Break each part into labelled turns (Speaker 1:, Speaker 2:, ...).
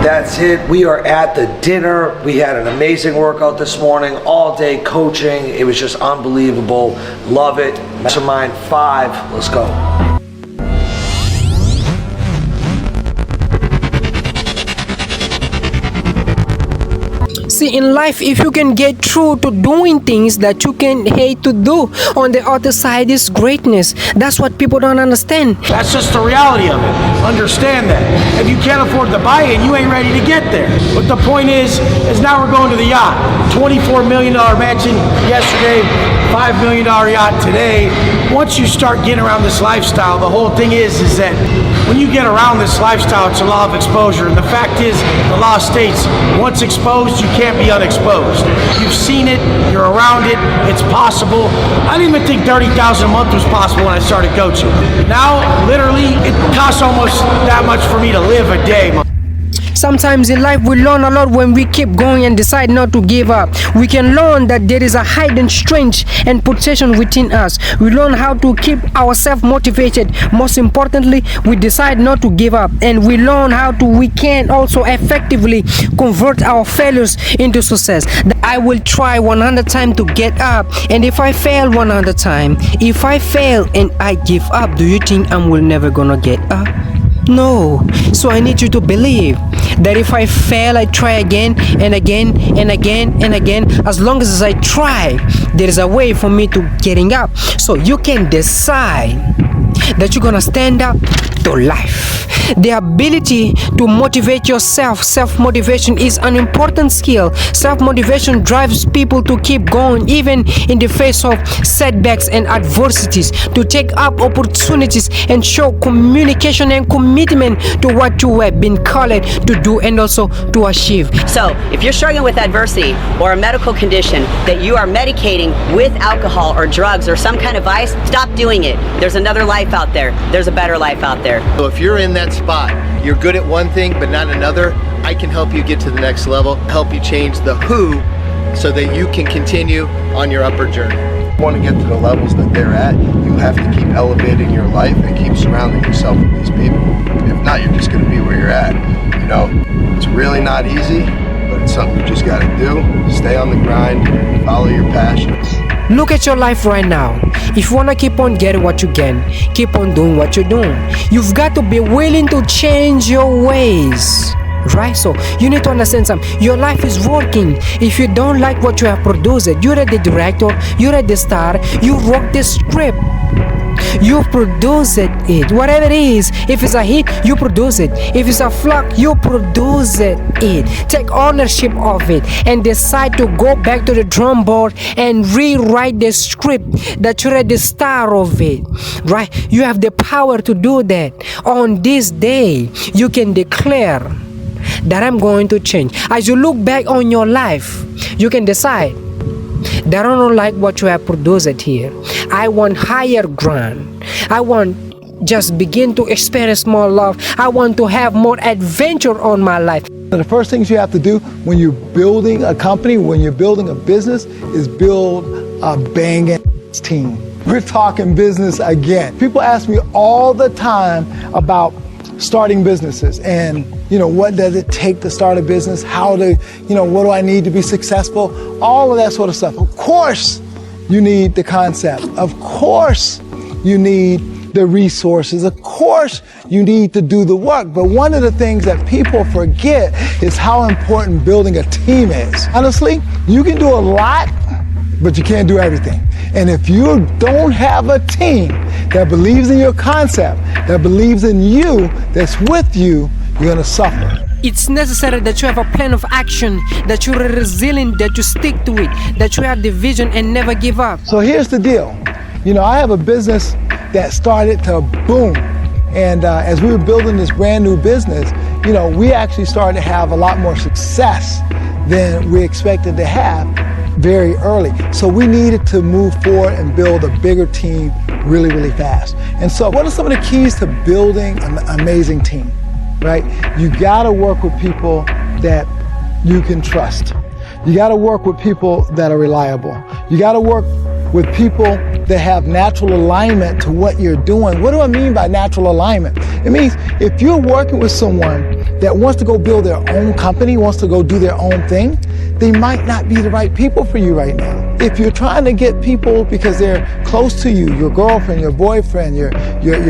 Speaker 1: That's it. We are at the dinner. We had an amazing workout this morning, all day coaching. It was just unbelievable. Love it. Mastermind 5. Let's go.
Speaker 2: See, in life, if you can get through to doing things that you can hate to do, on the other side is greatness. That's what people don't understand.
Speaker 3: That's just the reality of it. Understand that. If you can't afford to buy it, you ain't ready to get there. But the point is now we're going to the yacht. $24 million mansion yesterday, $5 million yacht today. Once you start getting around this lifestyle, the whole thing is that when you get around this lifestyle, it's a law of exposure. And the fact is, the law states, once exposed, you can't be unexposed. You've seen it, you're around it, it's possible. I didn't even think $30,000 a month was possible when I started coaching. Now, literally, it costs almost that much for me to live a day.
Speaker 2: Sometimes in life we learn a lot when we keep going and decide not to give up. We can learn that there is a hidden strength and potential within us. We learn how to keep ourselves motivated. Most importantly, we decide not to give up, and we learn we can also effectively convert our failures into success. I will try 100 times to get up, and if I fail 100 times, if I fail and I give up, do you think I'm never gonna get up? No. So I need you to believe that if I fail, I try again and again and again and again. As long as I try, there is a way for me to getting up. So you can decide that you're gonna stand up to life. The ability to motivate yourself. Self-motivation is an important skill. Self-motivation drives people to keep going even in the face of setbacks and adversities, to take up opportunities and show communication and commitment to what you have been called to do and also to achieve.
Speaker 4: So if you're struggling with adversity or a medical condition that you are medicating with alcohol or drugs or some kind of vice, stop doing it. There's another life out there. There's a better life out there.
Speaker 5: So if you're in that spot, you're good at one thing but not another, I can help you get to the next level, help you change the who so that you can continue on your upward journey.
Speaker 6: If you want to get to the levels that they're at, you have to keep elevating your life and keep surrounding yourself with these people. If not, you're just going to be where you're at. You know, it's really not easy, but it's something you just got to do. Stay on the grind, follow your passions.
Speaker 2: Look at your life right now. If you want to keep on getting what you can, keep on doing what you're doing. You've got to be willing to change your ways. Right? So you need to understand something. Your life is working. If you don't like what you have produced, you're the director, you're the star, you wrote the script. You produce it. Whatever it is, if it's a hit, you produce it. If it's a flop, you produce it. Take ownership of it and decide to go back to the drum board and rewrite the script that you're the star of it. Right? You have the power to do that. On this day, you can declare that I'm going to change. As you look back on your life, you can decide that I don't like what you have produced here. I want higher ground. I want just begin to experience more love. I want to have more adventure on my life.
Speaker 7: The first things you have to do when you're building a company, when you're building a business, is build a banging team. We're talking business again. People ask me all the time about starting businesses and, what does it take to start a business? How to, what do I need to be successful? All of that sort of stuff. Of course, you need the concept. Of course, you need the resources. Of course, you need to do the work. But one of the things that people forget is how important building a team is. Honestly, you can do a lot, but you can't do everything. And if you don't have a team that believes in your concept, that believes in you, that's with you, you're gonna suffer.
Speaker 2: It's necessary that you have a plan of action, that you're resilient, that you stick to it, that you have the vision and never give up.
Speaker 7: So here's the deal. I have a business that started to boom. And as we were building this brand new business, we actually started to have a lot more success than we expected to have very early. So we needed to move forward and build a bigger team really, really fast. And so what are some of the keys to building an amazing team, right? You gotta work with people that you can trust. You gotta work with people that are reliable. You gotta work with people that have natural alignment to what you're doing. What do I mean by natural alignment? It means if you're working with someone that wants to go build their own company, wants to go do their own thing, they might not be the right people for you right now. If you're trying to get people because they're close to you, your girlfriend, your boyfriend, your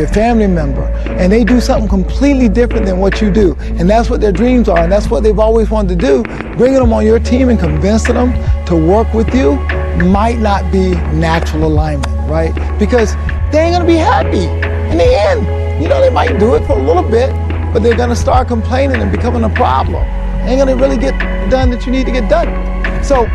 Speaker 7: family member, and they do something completely different than what you do, and that's what their dreams are, and that's what they've always wanted to do, bringing them on your team and convincing them to work with you might not be natural alignment, right? Because they ain't gonna be happy in the end. You know, they might do it for a little bit, but they're gonna start complaining and becoming a problem. They ain't gonna really get done that you need to get done. So,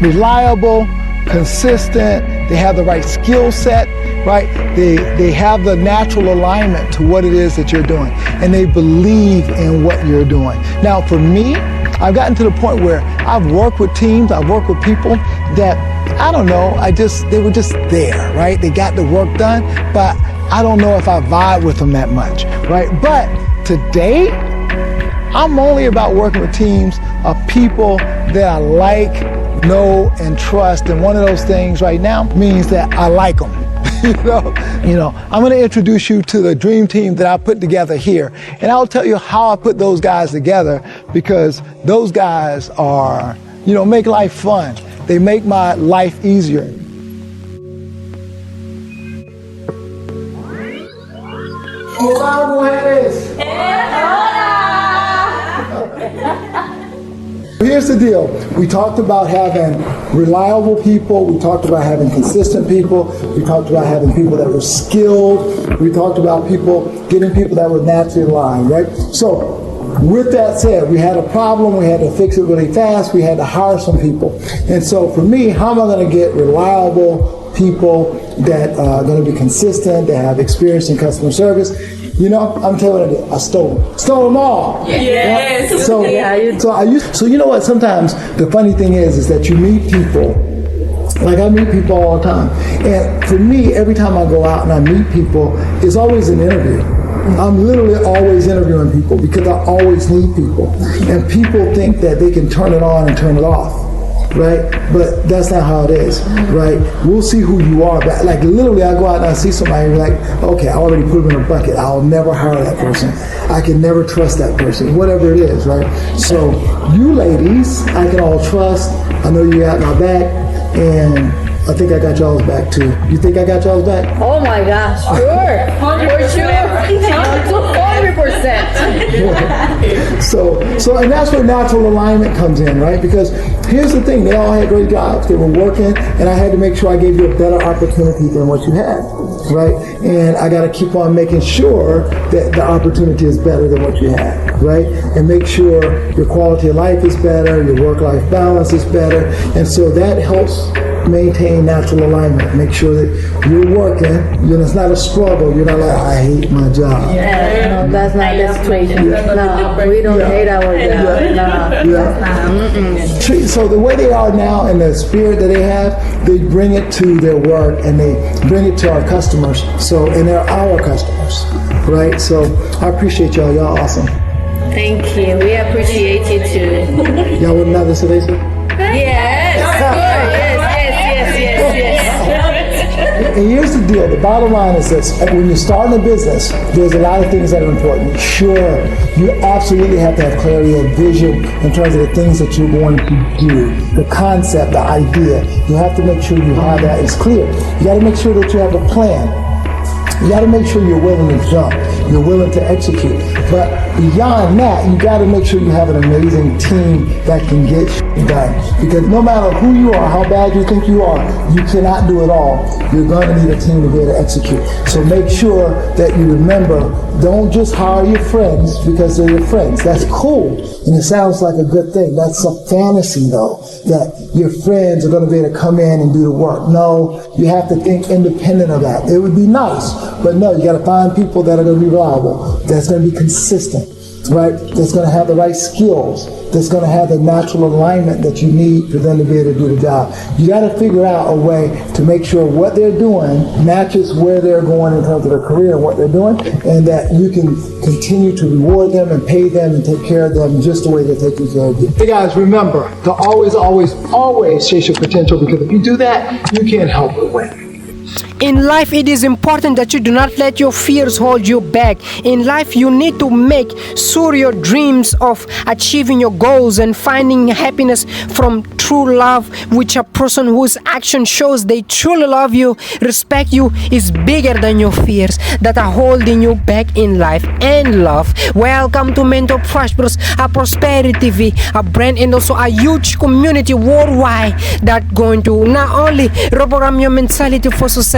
Speaker 7: reliable, consistent, they have the right skill set, right? They have the natural alignment to what it is that you're doing, and they believe in what you're doing. Now, for me, I've gotten to the point where I've worked with teams, I've worked with people that, I don't know, they were just there, right? They got the work done, but I don't know if I vibe with them that much, right? But today, I'm only about working with teams of people that I like, know, and trust. And one of those things right now means that I like them. You know, I'm going to introduce you to the dream team that I put together here. And I'll tell you how I put those guys together, because those guys are, you know, make life fun. They make my life easier. Hola, mujeres. Here's the deal. We talked about having reliable people. We talked about having consistent people. We talked about having people that were skilled. We talked about getting people that were naturally aligned, right? So, with that said, we had a problem. We had to fix it really fast. We had to hire some people. And so for me, how am I going to get reliable people that are going to be consistent, that have experience in customer service? You know, I'm telling you what I did. I stole them all.
Speaker 8: Yes.
Speaker 7: Yeah? So you know what? Sometimes the funny thing is that you meet people. Like I meet people all the time, and for me, every time I go out and I meet people, it's always an interview. I'm literally always interviewing people because I always need people, and people think that they can turn it on and turn it off. Right? But that's not how it is, right? We'll see who you are, but like literally I go out and I see somebody and be like, okay, I already put them in a bucket. I'll never hire that person. I can never trust that person, whatever it is, right? So you ladies, I can all trust. I know you got my back, and I think I got y'all's back too. You think I got y'all's back?
Speaker 8: Oh my gosh, sure. For sure. 100%.
Speaker 7: So, and that's where natural alignment comes in, right? Because here's the thing, they all had great jobs, they were working, and I had to make sure I gave you a better opportunity than what you had, right? And I got to keep on making sure that the opportunity is better than what you had, right? And make sure your quality of life is better, your work-life balance is better, and so that helps maintain natural alignment. Make sure that you're working, you know, it's not a struggle. You're not like, I hate my job.
Speaker 8: Yeah, no, that's not the situation. No, we don't hate our job.
Speaker 7: No. So the way they are now and the spirit that they have, they bring it to their work and they bring it to our customers. So, and they're our customers, right? So I appreciate y'all. Y'all awesome.
Speaker 8: Thank you. We appreciate you too.
Speaker 7: Y'all wouldn't have this today, sir?
Speaker 8: Yes.
Speaker 7: And here's the deal, the bottom line is this, when you're starting a business, there's a lot of things that are important. Sure, you absolutely have to have clarity of vision in terms of the things that you're going to do, the concept, the idea. You have to make sure you have that, it's clear. You got to make sure that you have a plan. You got to make sure you're willing to jump, you're willing to execute. But beyond that, you got to make sure you have an amazing team that can get shit done. Because no matter who you are, how bad you think you are, you cannot do it all. You're going to need a team to be able to execute. So make sure that you remember, don't just hire your friends because they're your friends. That's cool, and it sounds like a good thing. That's a fantasy, though, that your friends are going to be able to come in and do the work. No, you have to think independent of that. It would be nice, but no, you got to find people that are going to be reliable, that's going to be consistent. right? That's going to have the right skills, that's going to have the natural alignment that you need for them to be able to do the job. You got to figure out a way to make sure what they're doing matches where they're going in terms of their career and what they're doing, and that you can continue to reward them and pay them and take care of them just the way they're taking care of you. Hey guys, remember to always, always, always chase your potential, because if you do that, you can't help but win.
Speaker 2: In life, it is important that you do not let your fears hold you back. In life, you need to make sure your dreams of achieving your goals and finding happiness from true love, which a person whose action shows they truly love you, respect you, is bigger than your fears that are holding you back in life and love. Welcome to Mental Prosperous, a prosperity TV, a brand and also a huge community worldwide that going to not only reprogram your mentality for success,